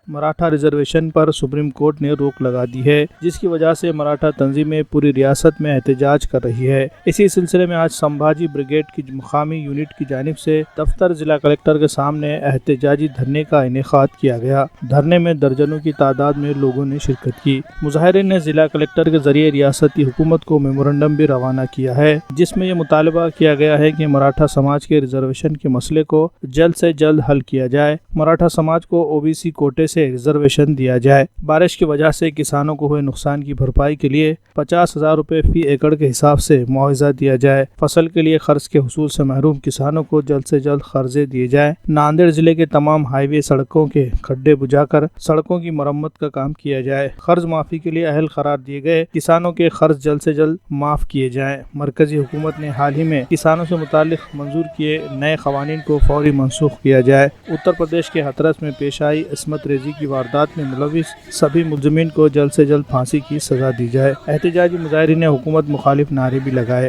Maratha reservation पर supreme court ने रोक लगा दी है, जिसकी वजह से मराठा तंजीमें पूरी रियासत में एहतजाज कर रही है। इसी सिलसिले में आज संभाजी ब्रिगेड की मुकामी यूनिट की जानिब से दफ्तर जिला कलेक्टर के सामने एहतजाजी धरने का इनेकाद किया गया। धरने में दर्जनों की तादाद में लोगों ने शिरकत की। मुजाहिरीन ने जिला कलेक्टर के जरिए रियासती हुकूमत को मेमोरेंडम भी रवाना किया है, जिसमें यह मुतालबा किया गया है कि मराठा समाज के रिजर्वेशन के मसले को जल्द से जल्द हल किया जाए। मराठा समाज को ओबीसी कोटे से रिजर्वेशन दिया जाए। बारिश की वजह से किसानों को हुए नुकसान की भरपाई के लिए 50,000 रुपए फी एकड़ के हिसाब से मुआवजा दिया जाए। फसल के लिए खर्च के हुसूल से महरूम किसानों को जल्द से जल्द कर्जे दिए जाए। नांदेड़ जिले के तमाम हाईवे सड़कों के खड्डे बुझाकर सड़कों की मरम्मत का काम किया जाए। कर्ज माफी के लिए अहल करार दिए गए किसानों के कर्ज जल्द से जल्द माफ किए जाएं। मरकजी हुकूमत ने हाल ही में किसानों से मुतालिक मंजूर किए नए कवानीन को फौरी मनसूख किया जाए। उत्तर प्रदेश के हाथरस में पेश आई इस्मत रेजी की वारदात में मुलविस सभी मुलजमीन को जल्द से जल्द फांसी की सजा दी जाए। एहतजाजी मुजाहिरीन ने हुकूमत मुखालिफ नारे भी लगाए।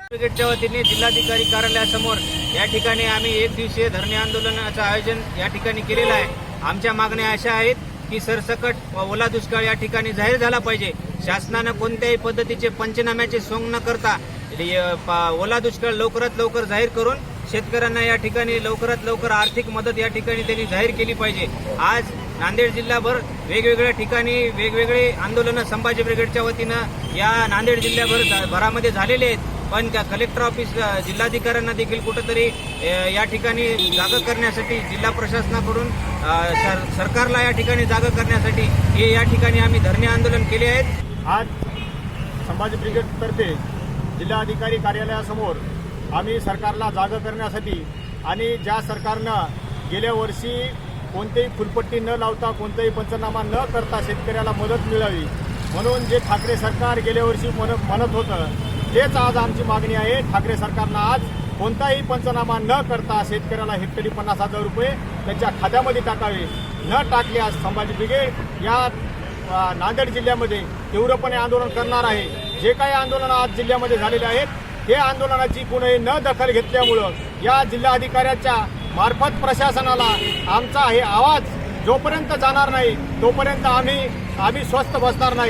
ब्रिगेडच्या वतीने जिल्हाधिकारी कार्यालयासमोर या ठिकाणी आम्ही एक दिवसीय धरणे आंदोलनाचं आयोजन या ठिकाणी केलेलं आहे। आमच्या मागण्या अशा आहेत की सरसकट ओला दुष्काळ या ठिकाणी जाहीर झाला पाहिजे। शासनानं कोणत्याही पद्धतीचे पंचनाम्याचे सोंग न करता ओला दुष्काळ लवकरात लवकर जाहीर करून शेतकऱ्यांना या ठिकाणी लवकरात लवकर आर्थिक मदत या ठिकाणी त्यांनी जाहीर केली पाहिजे। आज नांदेड जिल्हाभर वेगवेगळ्या ठिकाणी वेगवेगळे आंदोलनं संभाजी ब्रिगेडच्या वतीनं या नांदेड जिल्ह्याभरामध्ये झालेले आहेत, पण त्या कलेक्टर ऑफिस जिल्हाधिकाऱ्यांना देखील कुठेतरी या ठिकाणी जागा करण्यासाठी जिल्हा प्रशासनाकडून सरकारला या ठिकाणी जागा करण्यासाठी हे या ठिकाणी आम्ही धरणे आंदोलन केले आहेत। आज संभाजी ब्रिगेडतर्फे जिल्हाधिकारी कार्यालयासमोर आम्ही सरकारला जागा करण्यासाठी आणि ज्या सरकारनं गेल्या वर्षी कोणतेही फुलपट्टी न लावता कोणताही पंचनामा न करता शेतकऱ्याला मदत मिळावी म्हणून जे ठाकरे सरकार गेल्या वर्षी म्हणत होतं तेच आज आमची मागणी आहे। ठाकरे सरकारनं आज कोणताही पंचनामा न करता शेतकऱ्याला हेक्टरी 50,000 रुपये त्यांच्या खात्यामध्ये टाकावे। न टाकल्यास संभाजी ब्रिगेड या नांदेड जिल्ह्यामध्ये तीव्रपणे आंदोलन करणार आहे। जे काही आंदोलन आज जिल्ह्यामध्ये झालेले आहेत हे आंदोलनाची कुणीही न दखल घेतल्यामुळं या जिल्हाधिकाऱ्याच्या मार्फत प्रशासनाला आमचा हे आवाज जोपर्यंत जाणार नाही तोपर्यंत आम्ही स्वस्थ बसणार नाही।